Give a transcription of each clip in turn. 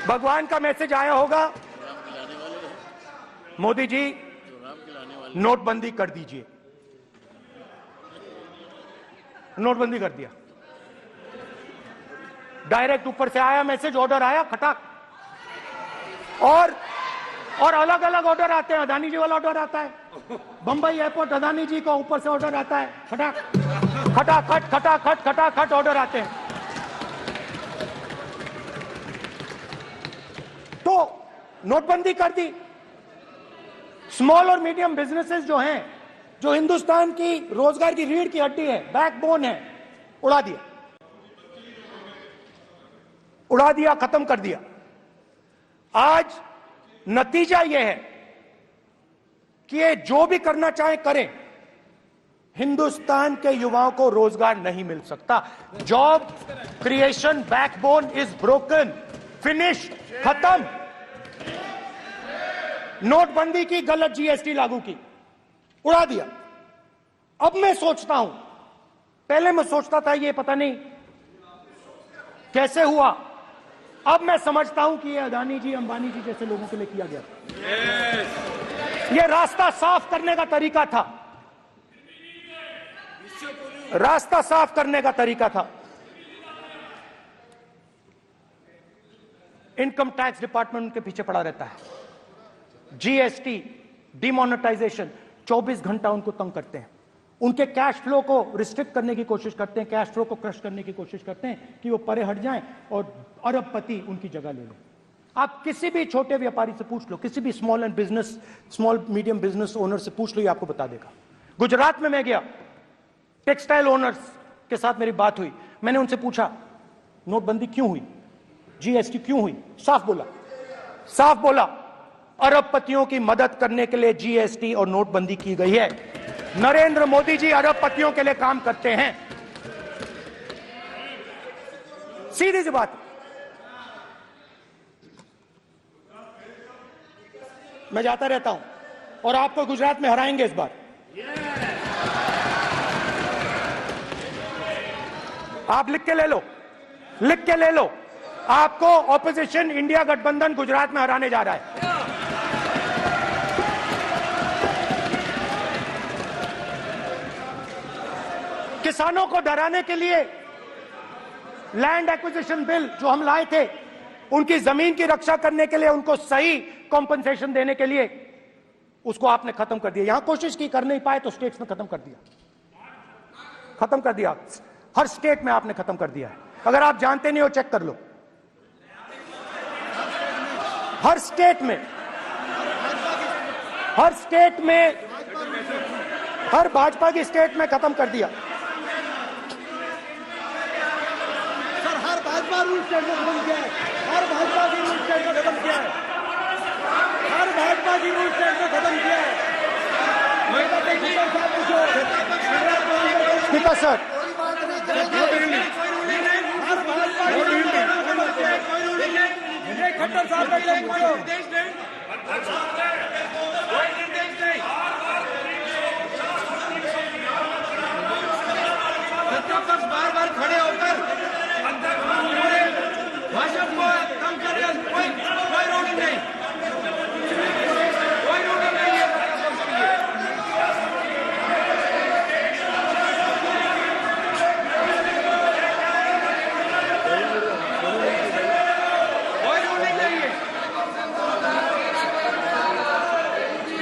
भगवान का मैसेज आया होगा। मोदी जी नोटबंदी कर दीजिए। नोटबंदी कर दिया, डायरेक्ट ऊपर से आया मैसेज, ऑर्डर आया खटाक। और अलग अलग ऑर्डर आते हैं। अदानी जी वाला ऑर्डर आता है, बंबई एयरपोर्ट अदानी जी को ऊपर से ऑर्डर आता है, खटाक खटाखट खटाखट खटाखट ऑर्डर आते हैं। तो नोटबंदी कर दी। स्मॉल और मीडियम बिजनेसेस जो हैं, जो हिंदुस्तान की रोजगार की रीढ़ की हड्डी है, बैकबोन है, उड़ा दिया, उड़ा दिया, खत्म कर दिया। आज नतीजा यह है कि ये जो भी करना चाहे करें, हिंदुस्तान के युवाओं को रोजगार नहीं मिल सकता। Job creation backbone is broken, finish, खत्म। नोटबंदी की, गलत जीएसटी लागू की, उड़ा दिया। अब मैं सोचता हूं, पहले मैं सोचता था ये पता नहीं कैसे हुआ, अब मैं समझता हूं कि ये अदानी जी, अंबानी जी जैसे लोगों के लिए किया गया। ये रास्ता साफ करने का तरीका था, रास्ता साफ करने का तरीका था। इनकम टैक्स डिपार्टमेंट उनके पीछे पड़ा रहता है। जीएसटी, डिमोनेटाइजेशन, 24 घंटा उनको तंग करते हैं। उनके कैश फ्लो को रिस्ट्रिक्ट करने की कोशिश करते हैं, कैश फ्लो को क्रश करने की कोशिश करते हैं कि वो परे हट जाएं और अरबपति उनकी जगह ले लें। आप किसी भी छोटे व्यापारी से पूछ लो, किसी भी स्मॉल मीडियम बिजनेस ओनर से पूछ लो, ये आपको बता देगा। गुजरात में मैं गया, टेक्सटाइल ओनर्स के साथ मेरी बात हुई। मैंने उनसे पूछा नोटबंदी क्यों हुई, जीएसटी क्यों हुई? साफ बोला अरबपतियों की मदद करने के लिए जीएसटी और नोटबंदी की गई है। नरेंद्र मोदी जी अरबपतियों के लिए काम करते हैं, सीधी सी बात। मैं जाता रहता हूं और आपको गुजरात में हराएंगे इस बार। आप लिख के ले लो, आपको ऑपोजिशन इंडिया गठबंधन गुजरात में हराने जा रहा है। किसानों को डराने के लिए लैंड एक्विजिशन बिल जो हम लाए थे, उनकी जमीन की रक्षा करने के लिए, उनको सही कॉम्पनसेशन देने के लिए, उसको आपने खत्म कर दिया। यहां कोशिश की, कर नहीं पाए तो स्टेट्स में खत्म कर दिया। हर स्टेट में आपने खत्म कर दिया है। अगर आप जानते नहीं हो चेक कर लो, हर स्टेट में हर भाजपा की स्टेट में खत्म कर दिया। सर हर भाजपा रूल स्टेट में खत्म किया है, हर भाजपा की रूल स्टेट में खत्म किया है, हर भाजपा की रूल स्टेट में खत्म किया है। स्पीकर सर, हर भाजपा की रूल स्टेट में खत्म किया है। खट्टर साहब का निर्देश नहीं, सत्तापक्ष बार खड़े होकर भाषण को कम कर रहे हैं। कोई रूलिंग नहीं, कोई रूलिंग नहीं है। कोई रूलिंग नहीं है।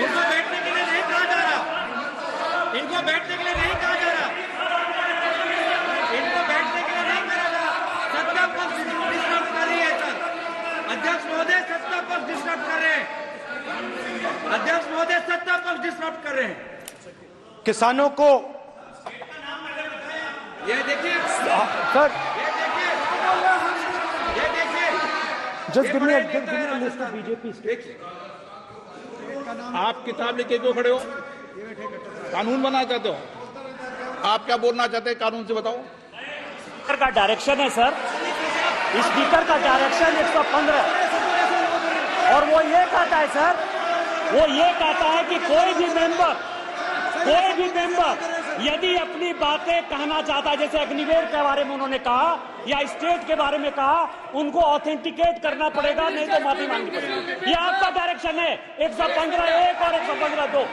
इनको बैठने के लिए नहीं कहा जा रहा, इनको बैठने के लिए नहीं कहा जा रहा, इनको बैठने के लिए नहीं कहा जा रहा। सत्ता पक्ष डिस्टर्ब कर रही है सर, अध्यक्ष महोदय सत्ता पक्ष डिस्टर्ब कर रहे हैं, अध्यक्ष महोदय सत्ता पक्ष डिस्टर्ब कर रहे हैं। किसानों को ये देखिए सर, ये देखिए just give me a list of BJP states. आप किताब लेके क्यों खड़े हो? कानून बनाना चाहते हो? आप क्या बोलना चाहते हैं, कानून से बताओ। स्पीकर का डायरेक्शन है सर, स्पीकर का डायरेक्शन 115, और वो ये कहता है सर, वो ये कहता है कि कोई भी मेंबर यदि अपनी बातें कहना चाहता है, जैसे अग्निवीर के बारे में उन्होंने कहा या स्टेट के बारे में कहा, उनको ऑथेंटिकेट करना पड़ेगा, नहीं तो माफी मांगनी पड़ेगी। ये आपका डायरेक्शन है, 115(1) और 115(2).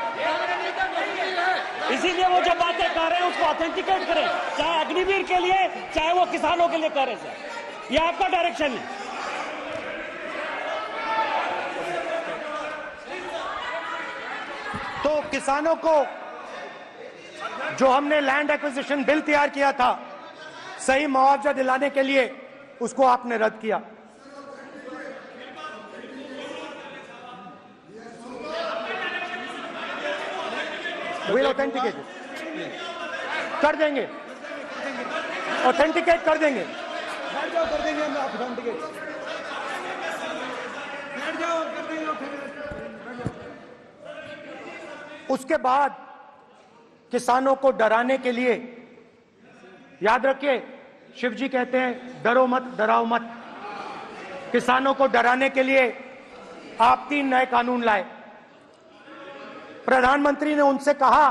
इसीलिए वो जो बातें कह रहे हैं उसको ऑथेंटिकेट करें, चाहे अग्निवीर के लिए चाहे वो किसानों के लिए कह रहे हैं। सर, ये आपका डायरेक्शन है। तो किसानों को जो हमने लैंड एक्विजिशन बिल तैयार किया था सही मुआवजा दिलाने के लिए, उसको आपने रद्द किया। विल ऑथेंटिकेट कर देंगे, ऑथेंटिकेट कर देंगे, कर देंगे हम ऑथेंटिकेट, बैठ जाओ, कर देंगे। उसके बाद किसानों को डराने के लिए, याद रखिए शिव जी कहते हैं डरो मत डराओ मत, किसानों को डराने के लिए आप 3 नए कानून लाए। प्रधानमंत्री ने उनसे कहा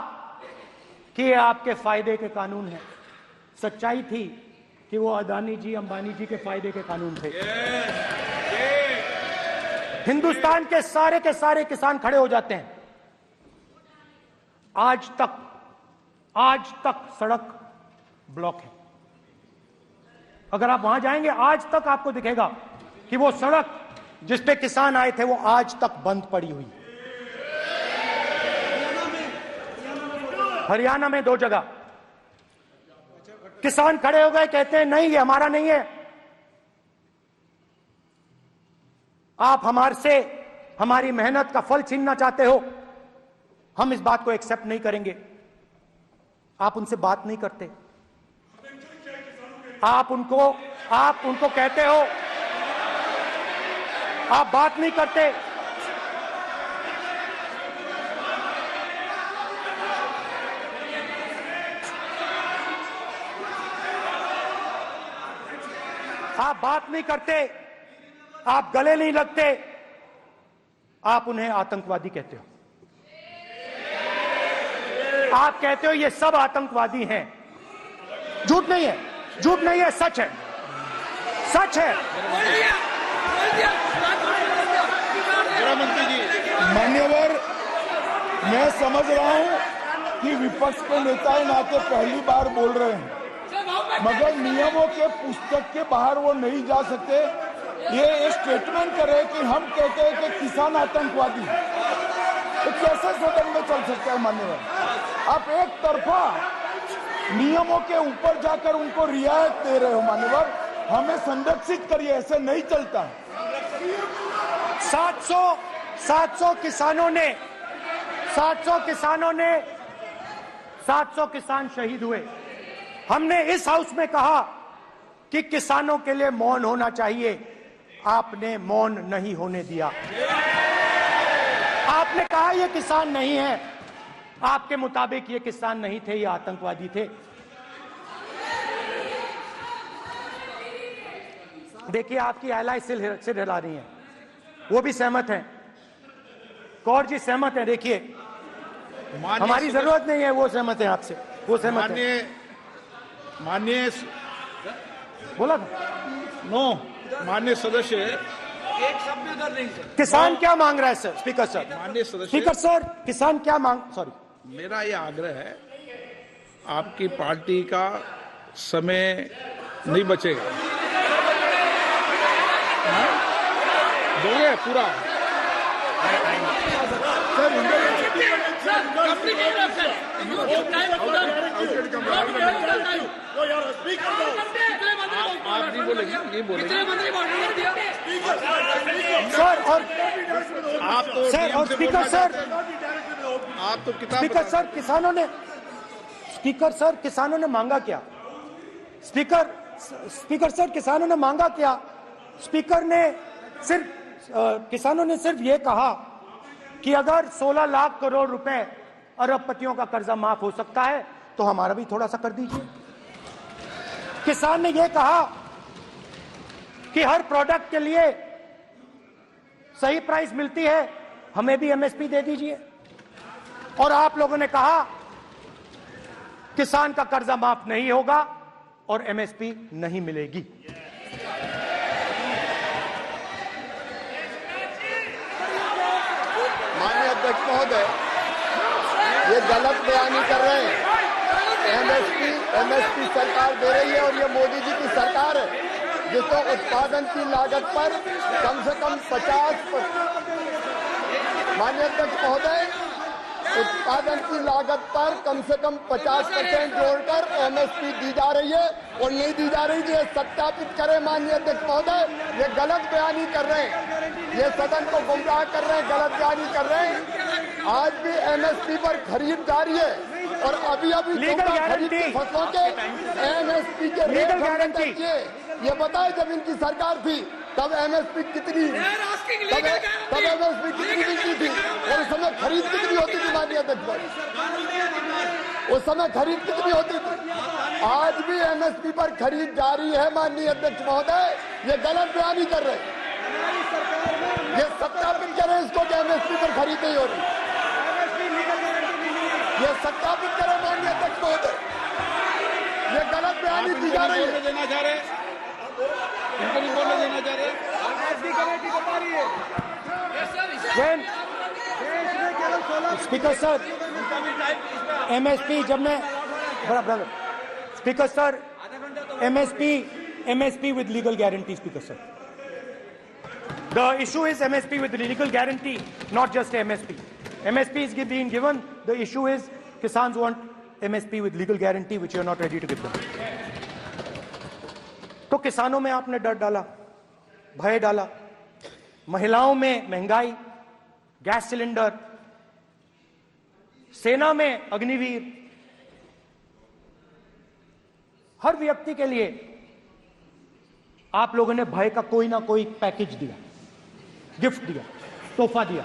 कि ये आपके फायदे के कानून हैं। सच्चाई थी कि वो अदानी जी अंबानी जी के फायदे के कानून थे। हिंदुस्तान के सारे किसान खड़े हो जाते हैं। आज तक सड़क ब्लॉक है। अगर आप वहां जाएंगे आज तक आपको दिखेगा कि वो सड़क जिस पे किसान आए थे वो आज तक बंद पड़ी हुई। हरियाणा में 2 जगह किसान खड़े हो गए, कहते हैं नहीं ये हमारा नहीं है, आप हमारी मेहनत का फल छीनना चाहते हो, हम इस बात को एक्सेप्ट नहीं करेंगे। आप उनसे बात नहीं करते, आप उनको कहते हो, आप बात नहीं करते। आप बात नहीं करते, आप गले नहीं लगते, आप उन्हें आतंकवादी कहते हो। आप कहते हो ये सब आतंकवादी हैं। झूठ नहीं है, झूठ नहीं है, सच है, सच है। गृहमंत्री जी, मान्यवर, मैं समझ रहा हूं कि विपक्ष के नेता नाते पहली बार बोल रहे हैं, मगर नियमों के पुस्तक के बाहर वो नहीं जा सकते। ये स्टेटमेंट करे कि हम कहते हैं कि किसान आतंकवादी, तो कैसे सदन में चल सकता है? मान्यवर, आप एक तरफा नियमों के ऊपर जाकर उनको रियायत दे रहे हो। मान्यवर, हमें संरक्षित करिए, ऐसे नहीं चलता। 700 किसान शहीद हुए। हमने इस हाउस में कहा कि किसानों के लिए मौन होना चाहिए, आपने मौन नहीं होने दिया। आपने कहा ये किसान नहीं है, आपके मुताबिक ये किसान नहीं थे, ये आतंकवादी थे। देखिए आपकी एलाई सिर हिला रही है, वो भी सहमत हैं, कौर जी सहमत हैं। देखिए हमारी जरूरत नहीं है, वो सहमत है आपसे, वो सहमत है। माननीय बोला था नो, माननीय सदस्य, एक शब्द उधर नहीं सर। किसान क्या मांग रहा है सर? स्पीकर सर, माननीय सदस्य, स्पीकर सर, किसान क्या सॉरी, मेरा ये आग्रह है, आपकी पार्टी का समय नहीं बचेगा। दोगे पूरा? आप नहीं बोलेंगे, ये बोलेंगे सर। और आप तो सर और स्पीकर सर, आप तो किताब स्पीकर सर, किसानों ने मांगा क्या? स्पीकर सर, किसानों ने मांगा क्या? किसानों ने सिर्फ ये कहा कि अगर 16 लाख करोड़ रुपए अरबपतियों का कर्जा माफ हो सकता है तो हमारा भी थोड़ा सा कर दीजिए। किसान ने यह कहा कि हर प्रोडक्ट के लिए सही प्राइस मिलती है, हमें भी एमएसपी दे दीजिए। और आप लोगों ने कहा किसान का कर्जा माफ नहीं होगा और एमएसपी नहीं मिलेगी। माननीय अध्यक्ष महोदय, ये गलत बयानी कर रहे हैं। एमएसपी सरकार दे रही है और ये मोदी जी की सरकार है जिसको उत्पादन की लागत पर कम से कम 50%। माननीय अध्यक्ष महोदय, उत्पादन की लागत पर कम से कम 50% जोड़कर एमएसपी दी जा रही है और नहीं दी जा रही। ये सत्यापित करें माननीय अध्यक्ष महोदय, ये गलत बयानी कर रहे हैं, ये सदन को गुमराह कर रहे हैं, गलत बयानी कर रहे हैं। आज भी एमएसपी पर खरीद जारी है और अभी खरीद की फसलों के एमएसपी के रेट गारंटी ये बताए, जब इनकी सरकार थी तब एमएसपी कितनी मिलती थी और उस समय खरीद कितनी होती थी माननीय अध्यक्ष, उस समय खरीद कितनी होती थी। आज भी एमएसपी पर खरीद जारी है माननीय अध्यक्ष महोदय, ये गलत बयानी कर रहे हैं। ये सत्यापित करें इसको कि एमएसपी पर खरीद नहीं हो रही, ये सत्यापित करें माननीय अध्यक्ष महोदय, ये गलत बयानी दी जा रही है। देना चाह रहे इनको नहीं बोलने देना चाह रहे। स्पीकर सर, एमएसपी जब मैं brother speaker sir, MSP with legal guarantee. Speaker sir, the issue is MSP with legal guarantee, not just MSP. MSP is being given. The issue is Kisans want MSP with legal guarantee, which you are not ready to give them. तो किसानों में आपने डर डाला, भय डाला, महिलाओं में महंगाई, गैस सिलेंडर, सेना में अग्निवीर, हर व्यक्ति के लिए आप लोगों ने भय का कोई ना कोई पैकेज दिया, गिफ्ट दिया, तोहफा दिया।